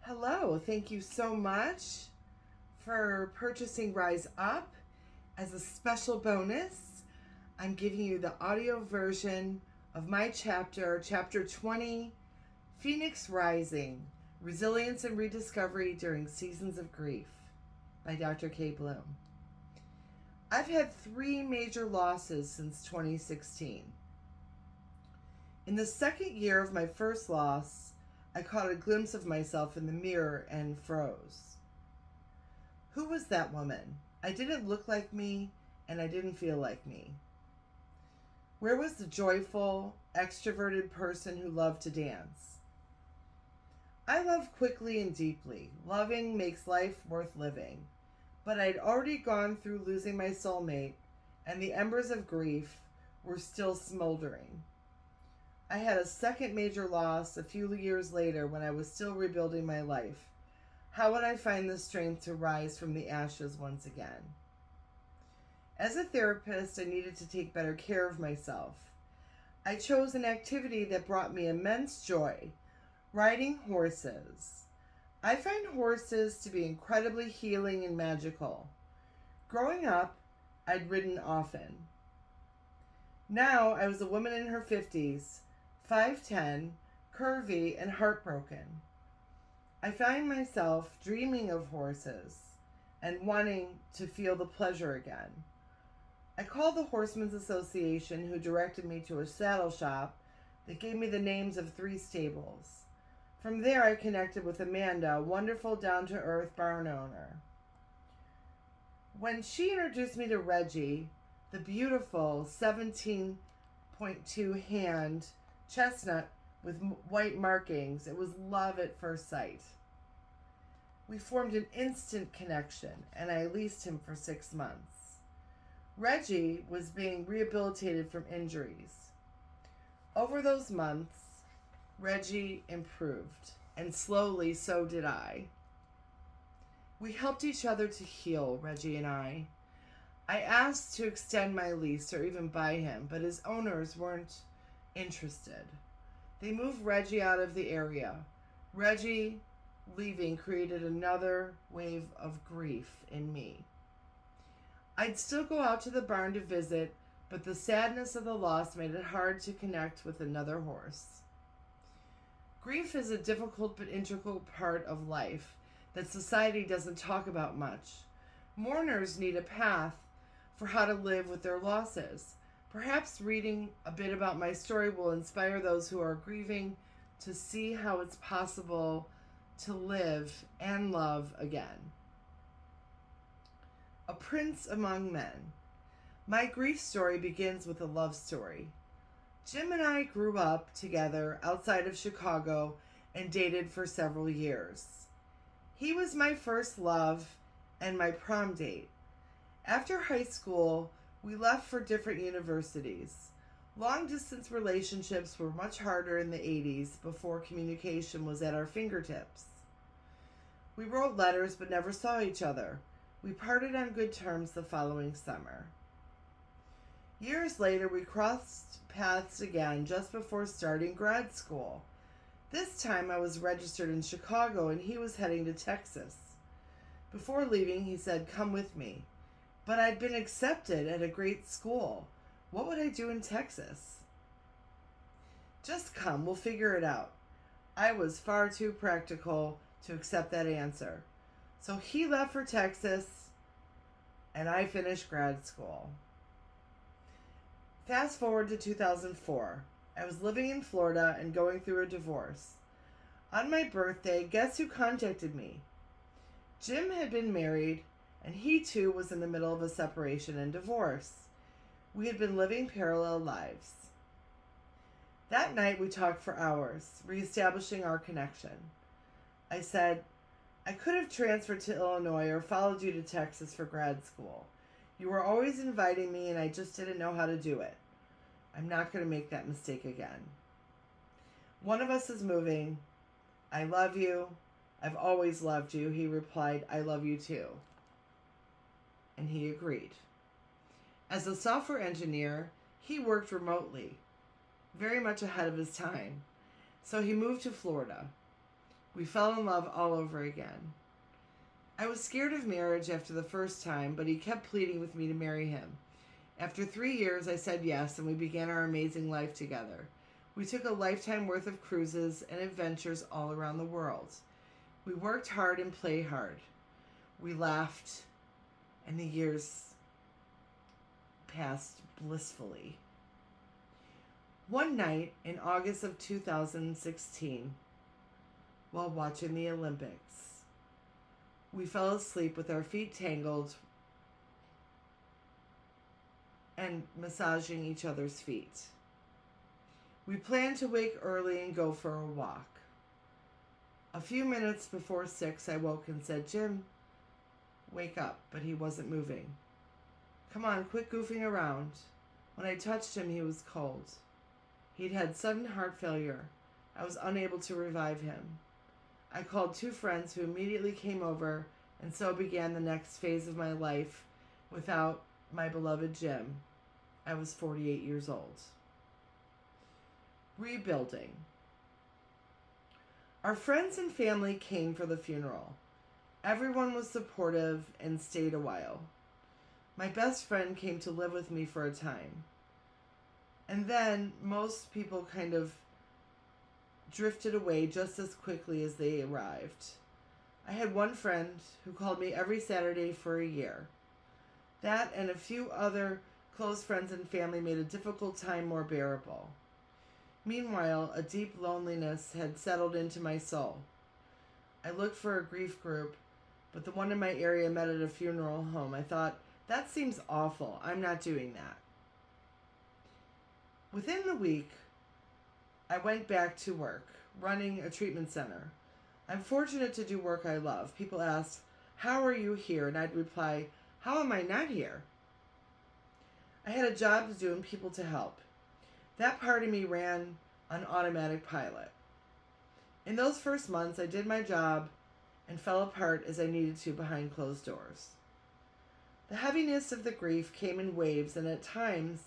Hello, thank you so much for purchasing Rise Up. As a special bonus, I'm giving you the audio version of my chapter 20, Phoenix Rising, Resilience and Rediscovery During Seasons of Grief by Dr. K. Bloom. I've had 3 major losses since 2016. In the second year of my first loss, I caught a glimpse of myself in the mirror and froze. Who was that woman? I didn't look like me, and I didn't feel like me. Where was the joyful, extroverted person who loved to dance? I love quickly and deeply. Loving makes life worth living. But I'd already gone through losing my soulmate, and the embers of grief were still smoldering. I had a second major loss a few years later when I was still rebuilding my life. How would I find the strength to rise from the ashes once again? As a therapist, I needed to take better care of myself. I chose an activity that brought me immense joy, riding horses. I find horses to be incredibly healing and magical. Growing up, I'd ridden often. Now I was a woman in her 50s, 5'10", curvy, and heartbroken. I find myself dreaming of horses and wanting to feel the pleasure again. I called the Horsemen's Association, who directed me to a saddle shop that gave me the names of 3 stables. From there, I connected with Amanda, a wonderful, down-to-earth barn owner. When she introduced me to Reggie, the beautiful 17.2 hand chestnut with white markings, it was love at first sight. We formed an instant connection, and I leased him for 6 months. Reggie was being rehabilitated from injuries. Over those months, Reggie improved, and slowly so did I. We helped each other to heal, Reggie and I. I asked to extend my lease or even buy him, but his owners weren't interested. They moved Reggie out of the area. Reggie leaving created another wave of grief in me. I'd still go out to the barn to visit, but the sadness of the loss made it hard to connect with another horse. Grief is a difficult but integral part of life that society doesn't talk about much. Mourners need a path for how to live with their losses. Perhaps reading a bit about my story will inspire those who are grieving to see how it's possible to live and love again. A prince among men. My grief story begins with a love story. Jim and I grew up together outside of Chicago and dated for several years. He was my first love and my prom date. After high school, we left for different universities. Long-distance relationships were much harder in the 80s before communication was at our fingertips. We wrote letters but never saw each other. We parted on good terms the following summer. Years later, we crossed paths again just before starting grad school. This time I was registered in Chicago and he was heading to Texas. Before leaving, he said, "Come with me." But I'd been accepted at a great school. What would I do in Texas? "Just come, we'll figure it out." I was far too practical to accept that answer. So he left for Texas, and I finished grad school. Fast forward to 2004. I was living in Florida and going through a divorce. On my birthday, guess who contacted me? Jim had been married, and he too was in the middle of a separation and divorce. We had been living parallel lives. That night we talked for hours, reestablishing our connection. I said, "I could have transferred to Illinois or followed you to Texas for grad school. You were always inviting me and I just didn't know how to do it. I'm not going to make that mistake again. One of us is moving. I love you. I've always loved you." He replied, "I love you too." And he agreed. As a software engineer, he worked remotely, very much ahead of his time. So he moved to Florida. We fell in love all over again. I was scared of marriage after the first time, but he kept pleading with me to marry him. After 3 years, I said yes, and we began our amazing life together. We took a lifetime worth of cruises and adventures all around the world. We worked hard and played hard. We laughed, and the years passed blissfully. One night in August of 2016, while watching the Olympics, we fell asleep with our feet tangled and massaging each other's feet. We planned to wake early and go for a walk. A few minutes before 6, I woke and said, "Jim, wake up," but he wasn't moving. "Come on, quit goofing around." When I touched him, he was cold. He'd had sudden heart failure. I was unable to revive him. I called 2 friends who immediately came over, and so began the next phase of my life without my beloved Jim. I was 48 years old. Rebuilding. Our friends and family came for the funeral. Everyone was supportive and stayed a while. My best friend came to live with me for a time. And then most people kind of drifted away just as quickly as they arrived. I had one friend who called me every Saturday for a year. That and a few other close friends and family made a difficult time more bearable. Meanwhile, a deep loneliness had settled into my soul. I looked for a grief group, but the one in my area met at a funeral home. I thought, that seems awful. I'm not doing that. Within the week, I went back to work, running a treatment center. I'm fortunate to do work I love. People ask, "How are you here?" And I'd reply, "How am I not here?" I had a job to do and people to help. That part of me ran on automatic pilot. In those first months, I did my job and fell apart as I needed to behind closed doors. The heaviness of the grief came in waves, and at times,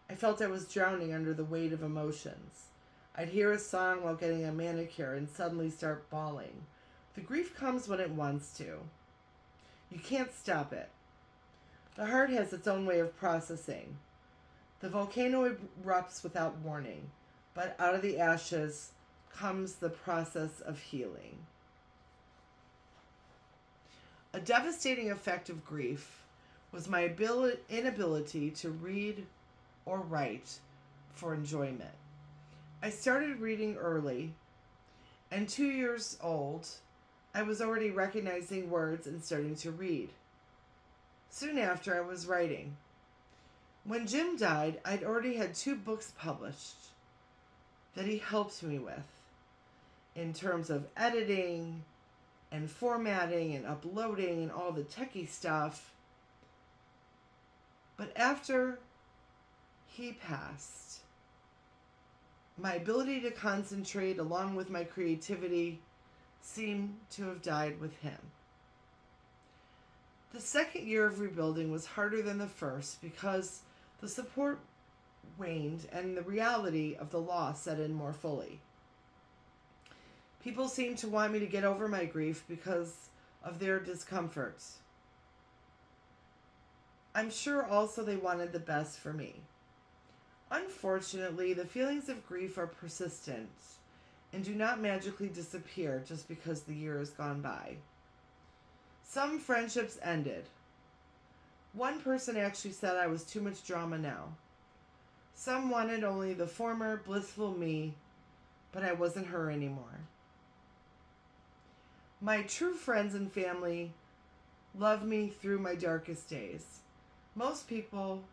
I felt I was drowning under the weight of emotions. I'd hear a song while getting a manicure and suddenly start bawling. The grief comes when it wants to. You can't stop it. The heart has its own way of processing. The volcano erupts without warning, but out of the ashes comes the process of healing. A devastating effect of grief was my inability to read or write for enjoyment. I started reading early, and 2 years old, I was already recognizing words and starting to read. Soon after, I was writing. When Jim died, I'd already had 2 books published that he helped me with in terms of editing and formatting and uploading and all the techie stuff. But after he passed, my ability to concentrate along with my creativity seemed to have died with him. The second year of rebuilding was harder than the first because the support waned and the reality of the loss set in more fully. People seemed to want me to get over my grief because of their discomforts. I'm sure also they wanted the best for me. Unfortunately, the feelings of grief are persistent and do not magically disappear just because the year has gone by. Some friendships ended. One person actually said I was too much drama now. Some wanted only the former blissful me, but I wasn't her anymore. My true friends and family loved me through my darkest days. Most people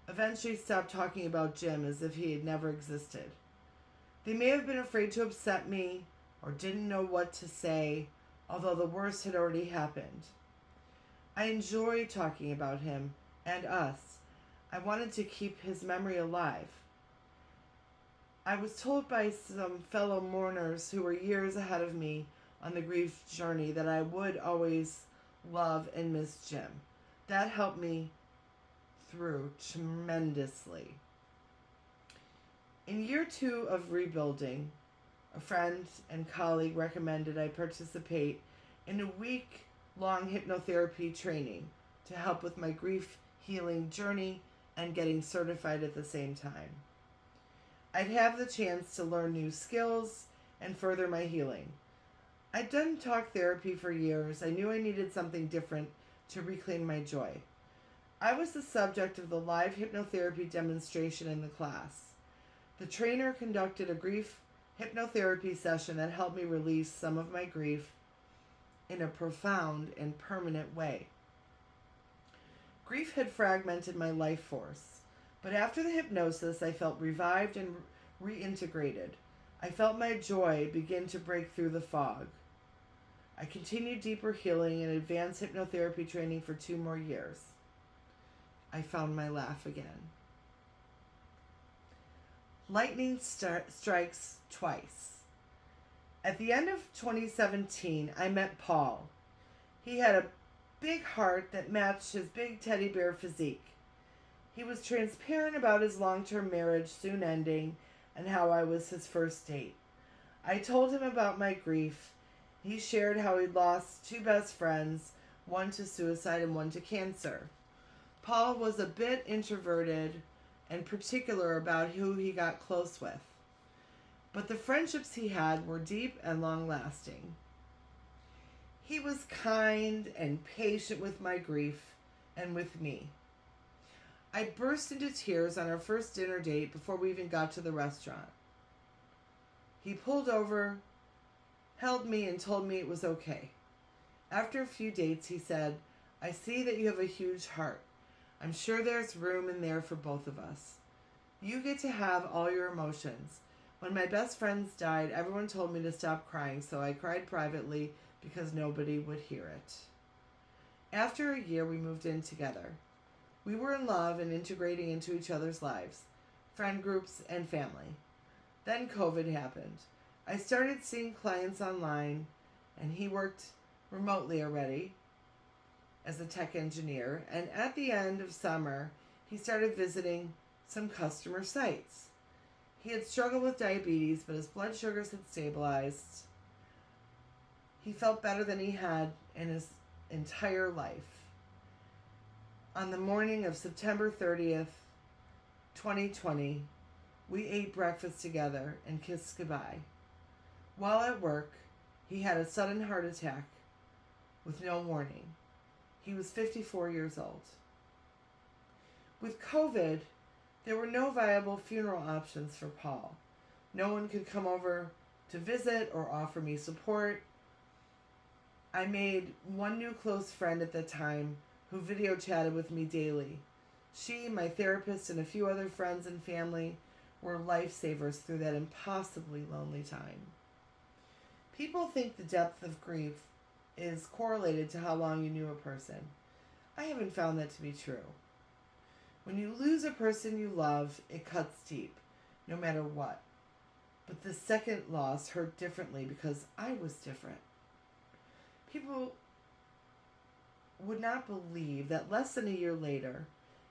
eventually stopped talking about Jim as if he had never existed. They may have been afraid to upset me or didn't know what to say, although the worst had already happened. I enjoy talking about him and us. I wanted to keep his memory alive. I was told by some fellow mourners who were years ahead of me on the grief journey that I would always love and miss Jim. That helped me through tremendously. In year 2 of rebuilding, A friend and colleague recommended I participate in a week-long hypnotherapy training to help with my grief healing journey and getting certified at the same time. I'd have the chance to learn new skills and further my healing. I'd done talk therapy for years. I knew I needed something different to reclaim my joy. I was the subject of the live hypnotherapy demonstration in the class. The trainer conducted a grief hypnotherapy session that helped me release some of my grief in a profound and permanent way. Grief had fragmented my life force, but after the hypnosis, I felt revived and reintegrated. I felt my joy begin to break through the fog. I continued deeper healing and advanced hypnotherapy training for 2 more years. I found my laugh again. Lightning strikes twice. At the end of 2017, I met Paul. He had a big heart that matched his big teddy bear physique. He was transparent about his long-term marriage soon ending and how I was his first date. I told him about my grief. He shared how he'd lost 2 best friends, one to suicide and one to cancer. Paul was a bit introverted and particular about who he got close with, but the friendships he had were deep and long-lasting. He was kind and patient with my grief and with me. I burst into tears on our first dinner date before we even got to the restaurant. He pulled over, held me, and told me it was okay. After a few dates, he said, "I see that you have a huge heart. I'm sure there's room in there for both of us. You get to have all your emotions. When my best friends died, everyone told me to stop crying, so I cried privately because nobody would hear it." After a year, we moved in together. We were in love and integrating into each other's lives, friend groups, and family. Then COVID happened. I started seeing clients online, and he worked remotely already as a tech engineer, and at the end of summer, he started visiting some customer sites. He had struggled with diabetes, but his blood sugars had stabilized. He felt better than he had in his entire life. On the morning of September 30th, 2020, we ate breakfast together and kissed goodbye. While at work, he had a sudden heart attack with no warning. He was 54 years old. With COVID, there were no viable funeral options for Paul. No one could come over to visit or offer me support. I made one new close friend at the time who video chatted with me daily. She, my therapist, and a few other friends and family were lifesavers through that impossibly lonely time. People think the depth of grief is correlated to how long you knew a person. I haven't found that to be true. When you lose a person you love, it cuts deep, no matter what. But the second loss hurt differently because I was different. People would not believe that less than a year later,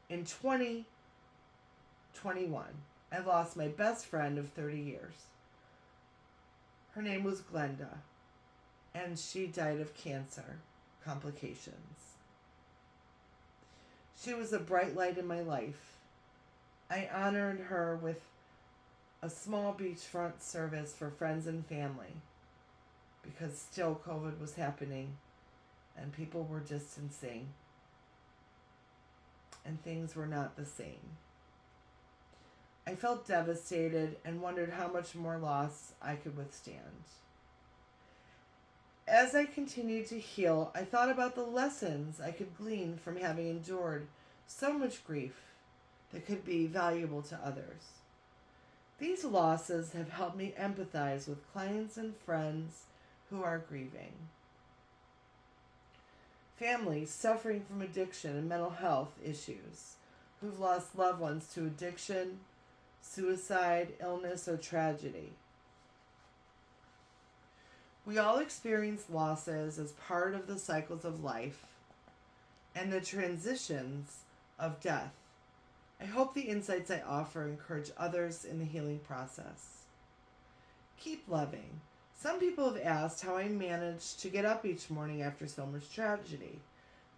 in 2021, I lost my best friend of 30 years. Her name was Glenda, and she died of cancer complications. She was a bright light in my life. I honored her with a small beachfront service for friends and family because still COVID was happening and people were distancing and things were not the same. I felt devastated and wondered how much more loss I could withstand. As I continued to heal, I thought about the lessons I could glean from having endured so much grief that could be valuable to others. These losses have helped me empathize with clients and friends who are grieving. Families suffering from addiction and mental health issues who've lost loved ones to addiction, suicide, illness, or tragedy. We all experience losses as part of the cycles of life and the transitions of death. I hope the insights I offer encourage others in the healing process. Keep loving. Some people have asked how I manage to get up each morning after so much tragedy.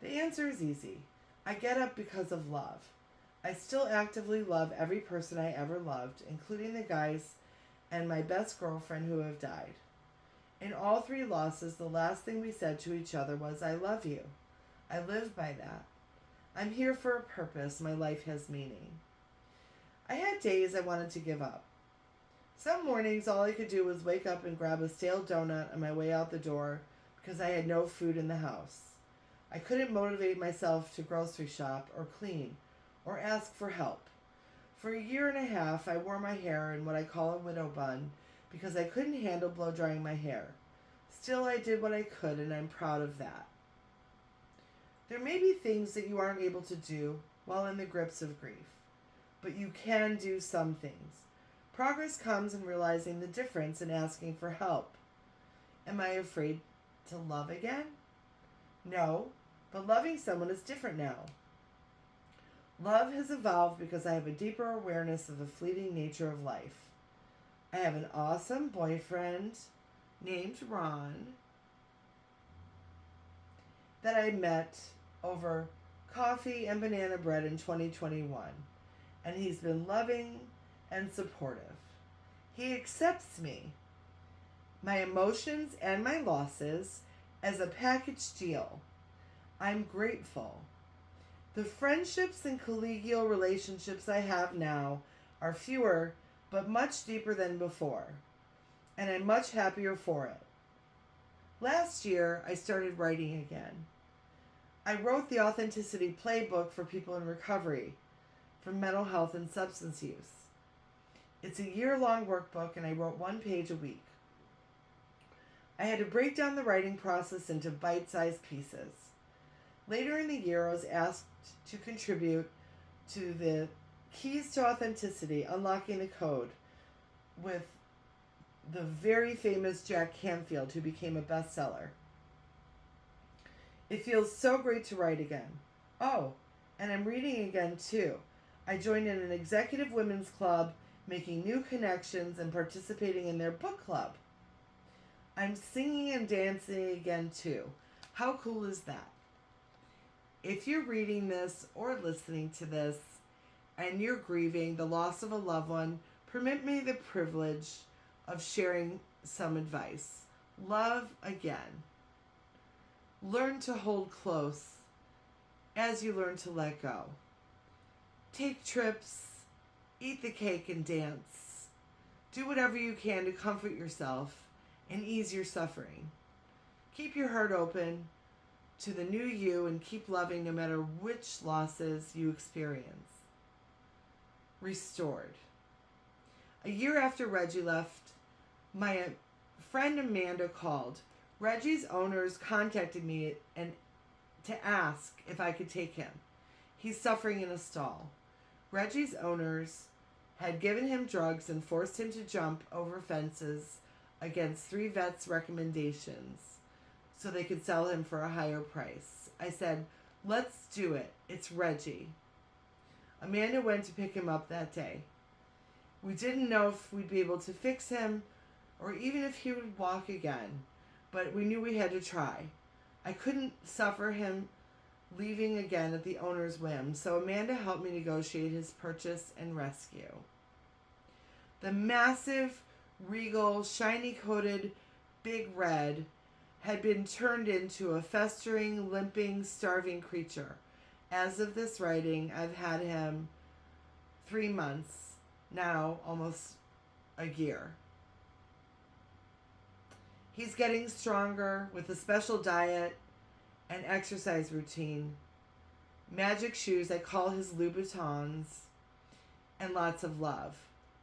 The answer is easy. I get up because of love. I still actively love every person I ever loved, including the guys and my best girlfriend who have died. In all three losses, the last thing we said to each other was, I love you. I live by that. I'm here for a purpose. My life has meaning. I had days I wanted to give up. Some mornings, all I could do was wake up and grab a stale donut on my way out the door because I had no food in the house. I couldn't motivate myself to grocery shop or clean or ask for help. For a year and a half, I wore my hair in what I call a widow bun because I couldn't handle blow drying my hair. Still, I did what I could, and I'm proud of that. There may be things that you aren't able to do while in the grips of grief, but you can do some things. Progress comes in realizing the difference and asking for help. Am I afraid to love again? No, but loving someone is different now. Love has evolved because I have a deeper awareness of the fleeting nature of life. I have an awesome boyfriend named Ron that I met over coffee and banana bread in 2021, and he's been loving and supportive. He accepts me, my emotions and my losses, as a package deal. I'm grateful. The friendships and collegial relationships I have now are fewer but much deeper than before, and I'm much happier for it. Last year, I started writing again. I wrote the Authenticity Playbook for people in recovery from mental health and substance use. It's a year-long workbook, and I wrote 1 page a week. I had to break down the writing process into bite-sized pieces. Later in the year, I was asked to contribute to the Keys to Authenticity, Unlocking the Code, with the very famous Jack Canfield, who became a bestseller. It feels so great to write again. Oh, and I'm reading again too. I joined in an executive women's club, making new connections and participating in their book club. I'm singing and dancing again too. How cool is that? If you're reading this or listening to this and you're grieving the loss of a loved one, permit me the privilege of sharing some advice. Love again. Learn to hold close as you learn to let go. Take trips, eat the cake and dance. Do whatever you can to comfort yourself and ease your suffering. Keep your heart open to the new you and keep loving no matter which losses you experience. Restored. A year after Reggie left, my friend Amanda called. Reggie's owners contacted me and to ask if I could take him. He's suffering in a stall. Reggie's owners had given him drugs and forced him to jump over fences against 3 vets' recommendations so they could sell him for a higher price. I said, let's do it. It's Reggie. Amanda went to pick him up that day. We didn't know if we'd be able to fix him or even if he would walk again, but we knew we had to try. I couldn't suffer him leaving again at the owner's whim, so Amanda helped me negotiate his purchase and rescue. The massive, regal, shiny-coated Big Red had been turned into a festering, limping, starving creature. As of this writing, I've had him 3 months, now almost a year. He's getting stronger with a special diet and exercise routine, magic shoes I call his Louboutins, and lots of love.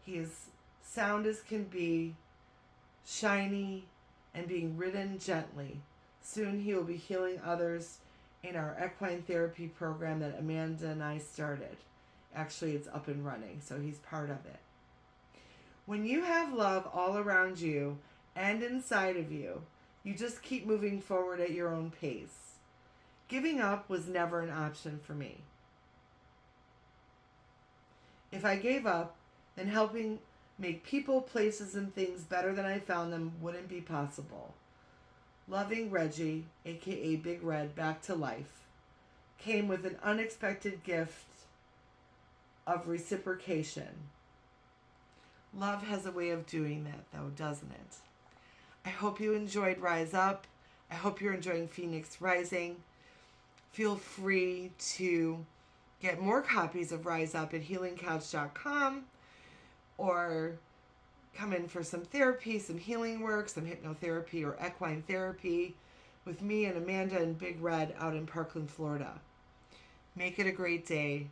He is sound as can be, shiny, and being ridden gently. Soon he will be healing others in our equine therapy program that Amanda and I started. Actually, it's up and running, so he's part of it. When you have love all around you and inside of you, you just keep moving forward at your own pace. Giving up was never an option for me. If I gave up, then helping make people, places, and things better than I found them wouldn't be possible. Loving Reggie, aka Big Red, back to life, came with an unexpected gift of reciprocation. Love has a way of doing that, though, doesn't it? I hope you enjoyed Rise Up. I hope you're enjoying Phoenix Rising. Feel free to get more copies of Rise Up at healingcouch.com, or come in for some therapy, some healing work, some hypnotherapy or equine therapy with me and Amanda and Big Red out in Parkland, Florida. Make it a great day.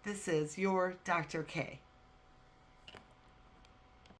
This is your Dr. K.